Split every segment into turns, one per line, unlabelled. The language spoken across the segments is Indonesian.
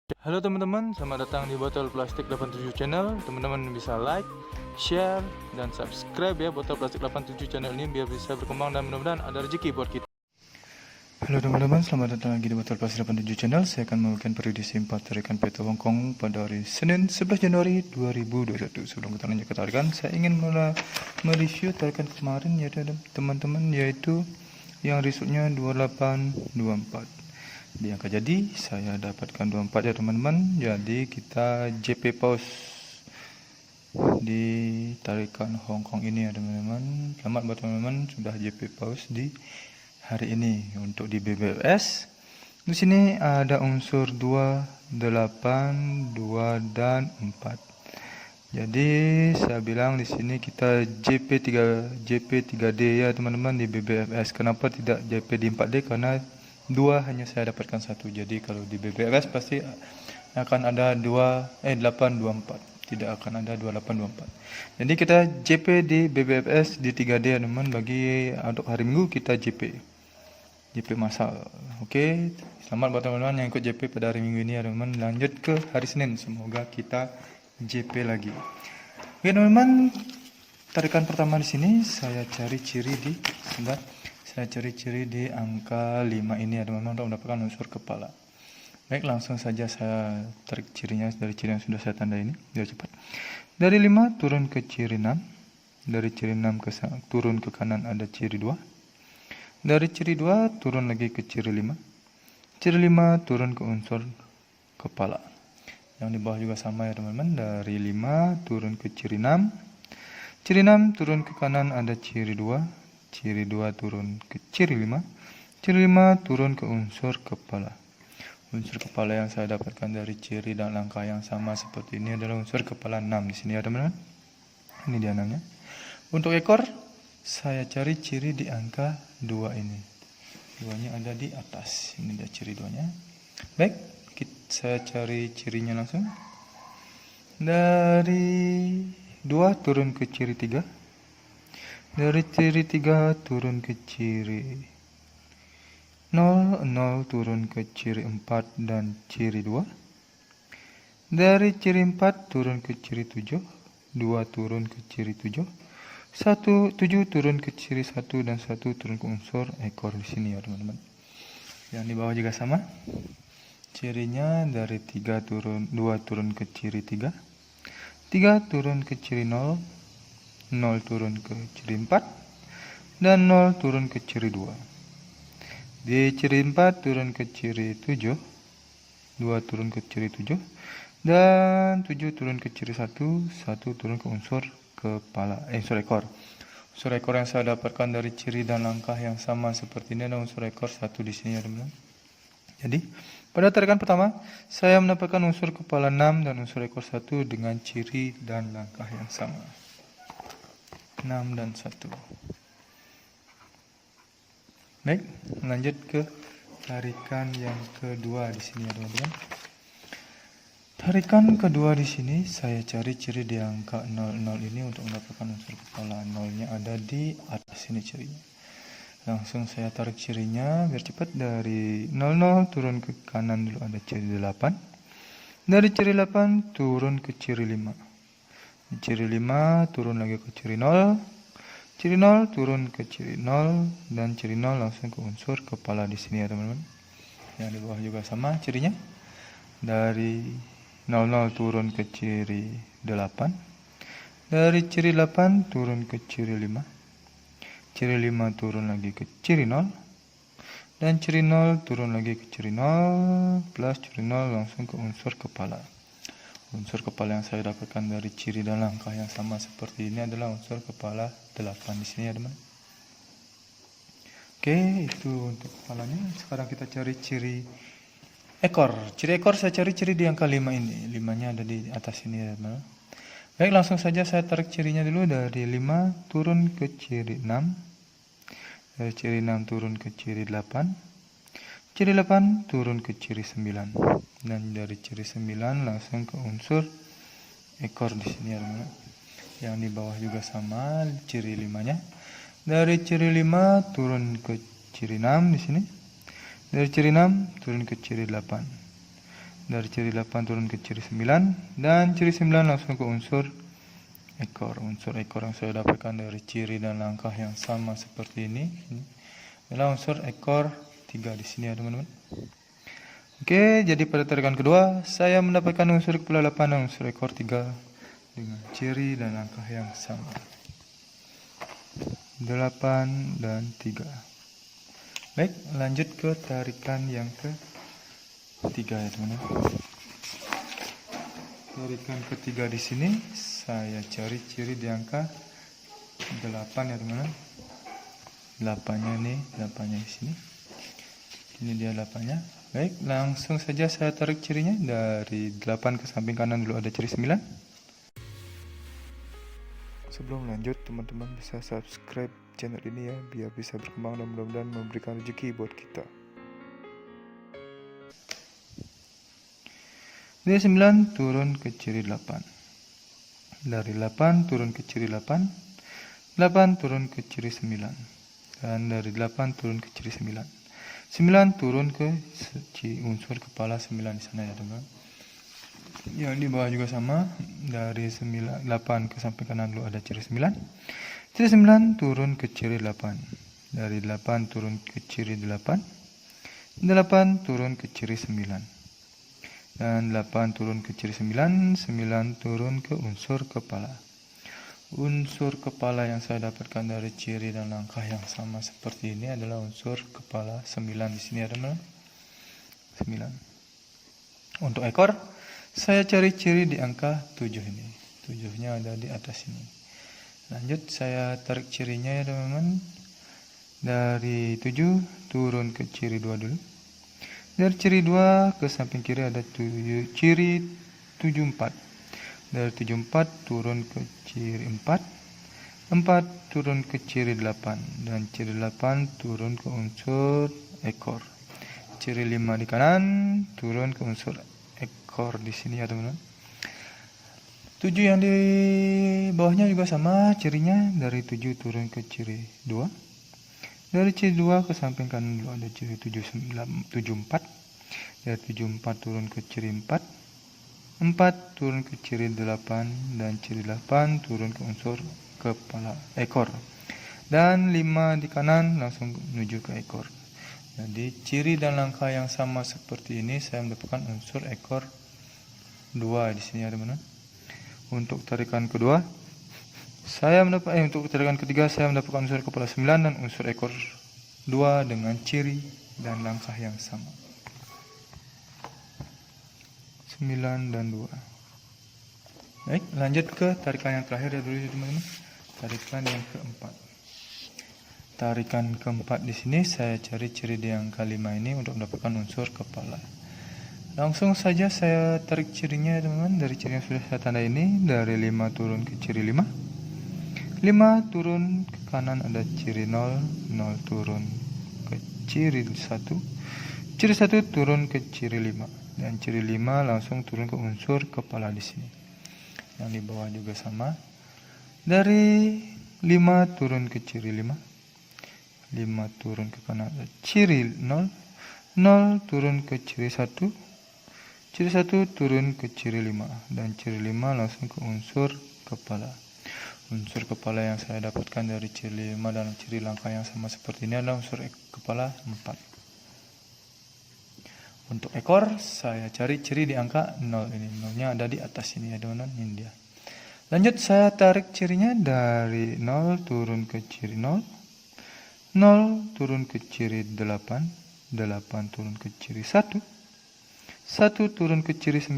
Halo teman-teman, selamat datang di Botol Plastik 87 Channel. Teman-teman bisa like, share, dan subscribe ya Botol Plastik 87 Channel ini biar bisa berkembang dan mudah-mudahan ada rezeki buat kita. Halo teman-teman, selamat datang lagi di Botol Plastik 87 Channel. Saya akan membagikan prediksi 4 tarikan peto Hong Kong pada hari Senin 11 Januari 2021. Sebelum kita lanjut ke tarikan, saya ingin mereview tarikan kemarin ya teman-teman, yaitu yang resultnya 2824. Di angka jadi saya dapatkan 24 ya teman-teman. Jadi kita JP pause di tarikan Hong Kong ini ya teman-teman. Selamat buat teman-teman sudah JP pause di hari ini. Untuk di BBFS di sini ada unsur 2, 8, 2 dan 4. Jadi saya bilang di sini kita JP3D ya teman-teman di BBFS. Kenapa tidak JP di 4D? Karena 2 hanya saya dapatkan 1. Jadi kalau di BBFS pasti akan ada 824. Tidak akan ada 2824. Jadi kita JP di BBFS di 3D ya teman-teman. Bagi untuk hari Minggu kita JP masal. Oke, selamat buat teman-teman yang ikut JP pada hari Minggu ini ya teman-teman. Lanjut ke hari Senin. Semoga kita JP lagi. Oke teman-teman, tarikan pertama di sini saya cari ciri di sebelah. Saya ciri-ciri di angka 5 ini ya teman-teman untuk mendapatkan unsur kepala. Baik, langsung saja saya tarik cirinya dari ciri yang sudah saya tanda ini biar cepat. Dari 5 turun ke ciri 6. Dari ciri 6 turun ke kanan ada ciri 2. Dari ciri 2 turun lagi ke ciri 5. Ciri 5 turun ke unsur kepala. Yang di bawah juga sama ya teman-teman. Dari 5 turun ke ciri 6. Ciri 6 turun ke kanan ada ciri 2. Ciri 2 turun ke ciri 5. Ciri 5 turun ke unsur kepala. Unsur kepala yang saya dapatkan dari ciri dan langkah yang sama seperti ini adalah unsur kepala 6 di sini ya teman-teman. Ini dia 6-nya. Untuk ekor saya cari ciri di angka 2 ini. 2-nya ada di atas. Ini dia ciri 2-nya. Baik, saya cari cirinya langsung. Dari 2 turun ke ciri 3. Dari ciri 3 turun ke ciri 0, 0 turun ke ciri 4 dan ciri 2. Dari ciri 4 turun ke ciri 7, 2 turun ke ciri 7, 7 turun ke ciri 1 dan 1 turun ke unsur ekor di sini ya teman-teman. Yang di bawah juga sama. Cirinya dari 2 turun ke ciri 3, 3 turun ke ciri 0, 0 turun ke ciri 4, dan 0 turun ke ciri 2. Di ciri 4 turun ke ciri 7, 2 turun ke ciri 7, dan 7 turun ke ciri 1, 1 turun ke unsur kepala, unsur ekor. Unsur ekor yang saya dapatkan dari ciri dan langkah yang sama seperti ini adalah unsur ekor 1 di sini ya teman-teman. Jadi, pada tarikan pertama, saya mendapatkan unsur kepala 6 dan unsur ekor 1 dengan ciri dan langkah yang sama. 6 dan 1. Baik, lanjut ke tarikan yang kedua di sini ya teman-teman. Tarikan kedua di sini saya cari ciri di angka 00 ini untuk mendapatkan unsur kepala. 0-nya ada di atas ini cirinya. Langsung saya tarik cirinya biar cepat. Dari 00 turun ke kanan dulu ada ciri 8. Dari ciri 8 turun ke ciri 5. Di ciri 5 turun lagi ke ciri 0. Ciri 0 turun ke ciri 0 dan ciri 0 langsung ke unsur kepala di sini ya teman-teman. Yang di bawah juga sama cirinya. Dari 00 turun ke ciri 8. Dari ciri 8 turun ke ciri 5. Ciri 5 turun lagi ke ciri 0. Dan ciri 0 turun lagi ke ciri 0 plus ciri 0 langsung ke unsur kepala. Unsur kepala yang saya dapatkan dari ciri dan langkah yang sama seperti ini adalah unsur kepala 8 di sini ya teman. Oke, itu untuk kepalanya. Sekarang kita cari ciri ekor. Ciri ekor saya cari ciri di angka 5 ini. 5-nya ada di atas ini ya teman. Baik, langsung saja saya tarik cirinya dulu. Dari 5 turun ke ciri 6. Dari ciri 6 turun ke ciri 8. Ciri 8 turun ke ciri 9. Dan dari ciri 9 langsung ke unsur ekor di sini ya teman. Yang di bawah juga sama ciri 5-nya. Dari ciri 5 turun ke ciri 6 di sini. Dari ciri 6 turun ke ciri 8. Dari ciri 8 turun ke ciri 9. Dan ciri 9 langsung ke unsur ekor. Unsur ekor yang saya dapatkan dari ciri dan langkah yang sama seperti ini. Ini adalah unsur ekor 3 di sini ya teman-teman. Oke, jadi pada tarikan kedua, saya mendapatkan unsur kepala 8 dan unsur ekor 3 dengan ciri dan langkah yang sama. 8 dan 3. Baik, lanjut ke tarikan yang ketiga ya teman-teman. Tarikan ketiga di sini saya cari ciri di angka 8 ya teman-teman. 8-nya nih, 8-nya di sini. Ini dia 8-nya. Baik, langsung saja saya tarik cirinya. Dari 8 ke samping kanan dulu ada ciri 9. Sebelum lanjut, teman-teman bisa subscribe channel ini ya, biar bisa berkembang dan mudah-mudahan memberikan rezeki buat kita. Dari 9 turun ke ciri 8. Dari 8 turun ke ciri 8. 8 turun ke ciri 9. Dan dari 8 turun ke ciri 9. 9 turun ke unsur kepala 9 di sana ya teman-teman. Yang di bawah juga sama. Dari 8 ke samping kanan dulu ada ciri 9. Ciri 9 turun ke ciri 8. Dari 8 turun ke ciri 8. 8 turun ke ciri 9. Dan 8 turun ke ciri 9. 9 turun ke unsur kepala. Unsur kepala yang saya dapatkan dari ciri dan langkah yang sama seperti ini adalah unsur kepala 9 di sini ya teman-teman. 9. Untuk ekor, saya cari ciri di angka 7 ini. 7-nya ada di atas ini. Lanjut saya tarik cirinya ya teman-teman. Dari 7 turun ke ciri 2 dulu. Dari ciri 2 ke samping kiri ada ciri 74. Dari 74 turun ke ciri 4. 4 turun ke ciri 8. Dan ciri 8 turun ke unsur ekor. Ciri 5 di kanan turun ke unsur ekor di sini ya teman-teman. 7 yang di bawahnya juga sama cirinya. Dari 7 turun ke ciri 2. Dari ciri 2 ke samping kanan dulu ada ciri 74. Dari 74 turun ke ciri 4. 4 turun ke ciri 8. Dan ciri 8 turun ke unsur kepala ekor. Dan 5 di kanan langsung menuju ke ekor. Jadi ciri dan langkah yang sama seperti ini saya mendapatkan unsur ekor 2 di sini ya teman-teman. Untuk tarikan kedua, untuk tarikan ketiga saya mendapatkan unsur kepala 9 dan unsur ekor 2 dengan ciri dan langkah yang sama. 9 dan 2. Baik, lanjut ke tarikan yang terakhir ya dulu teman-teman. Tarikan yang keempat. Tarikan keempat di sini saya cari ciri di angka 5 ini untuk mendapatkan unsur kepala. Langsung saja saya tarik cirinya ya teman-teman. Dari ciri yang sudah saya tanda ini, dari 5 turun ke ciri 5. 5 turun ke kanan ada ciri 0. 0 turun ke ciri 1. Ciri 1 turun ke ciri 5. Dan ciri 5 langsung turun ke unsur kepala di sini. Yang di bawah juga sama. Dari 5 turun ke ciri 5. 5 turun ke kanan ada ciri 0. 0 turun ke ciri 1. Ciri 1 turun ke ciri 5. Dan ciri 5 langsung ke unsur kepala. Unsur kepala yang saya dapatkan dari ciri 5 dan ciri langkah yang sama seperti ini adalah unsur kepala 4. Untuk ekor, saya cari ciri di angka 0 ini. 0-nya ada di atas ini ya teman-teman. Ini dia. Lanjut saya tarik cirinya dari 0 turun ke ciri 0. 0 turun ke ciri 8. 8 turun ke ciri 1. 1 turun ke ciri 9.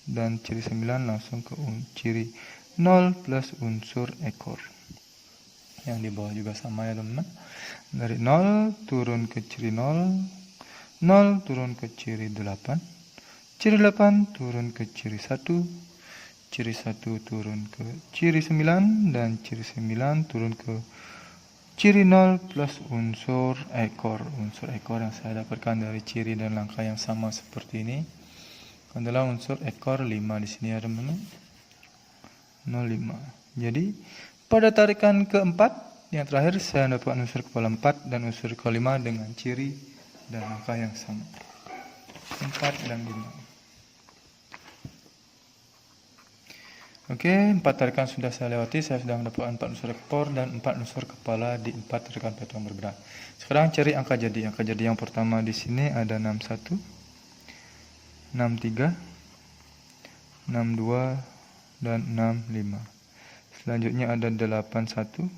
Dan ciri 9 langsung ke ciri 0 plus unsur ekor. Yang di bawah juga sama ya teman-teman. Dari 0 turun ke ciri 0. 0 turun ke ciri 8. Ciri 8 turun ke ciri 1. Ciri 1 turun ke ciri 9. Dan ciri 9 turun ke ciri 0 plus unsur ekor. Unsur ekor yang saya dapatkan dari ciri dan langkah yang sama seperti ini adalah unsur ekor 5 di sini ya teman-teman. 05. Jadi pada tarikan keempat yang terakhir saya mendapatkan unsur kepala 4 dan unsur ke-5 dengan ciri dan langkah yang sama. 4 dan 5. Oke, 4 tarikan sudah saya lewati. Saya sudah mendapatkan 4 unsur ekor dan 4 unsur kepala di 4 tarikan petualang berbeda. Sekarang cari angka jadi. Angka jadi yang pertama di sini ada 61, 63, 62, dan 65. Selanjutnya ada 81,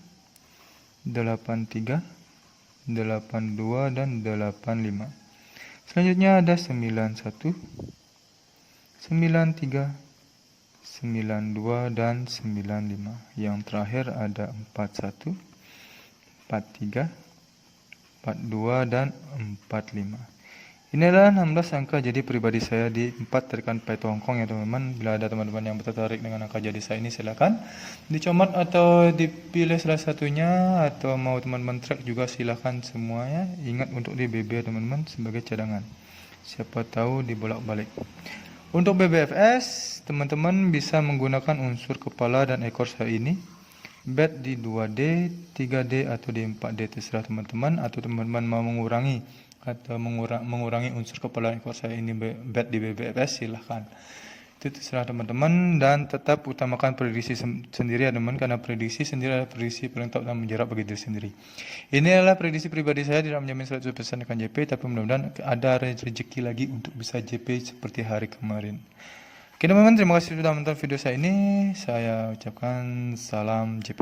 83, 82, dan 85. Selanjutnya ada 91, 93, 92, dan 95. Yang terakhir ada 41, 43, 42, dan 45. Inilah 16 angka jadi pribadi saya di 4 tarikan Python Hongkong ya teman-teman. Bila ada teman-teman yang tertarik dengan angka jadi saya ini, silakan dicomot atau dipilih salah satunya, atau mau teman-teman track juga silakan semuanya. Ingat untuk di BB teman-teman sebagai cadangan. Siapa tahu dibolak-balik. Untuk BBFS, teman-teman bisa menggunakan unsur kepala dan ekor saya ini. Bet di 2D, 3D, atau di 4D, terserah teman-teman. Atau teman-teman mau mengurangi unsur kepala ekor saya ini bet di BBFS, silahkan. Itu terserah teman-teman, dan tetap utamakan prediksi sendiri ya teman, karena prediksi sendiri adalah prediksi paling top dan menjarak bagi diri sendiri. Ini adalah prediksi pribadi saya, tidak menjamin 100% akan JP, tapi mudah-mudahan ada rezeki lagi untuk bisa JP seperti hari kemarin. Oke teman-teman, terima kasih sudah menonton video saya ini. Saya ucapkan salam JP.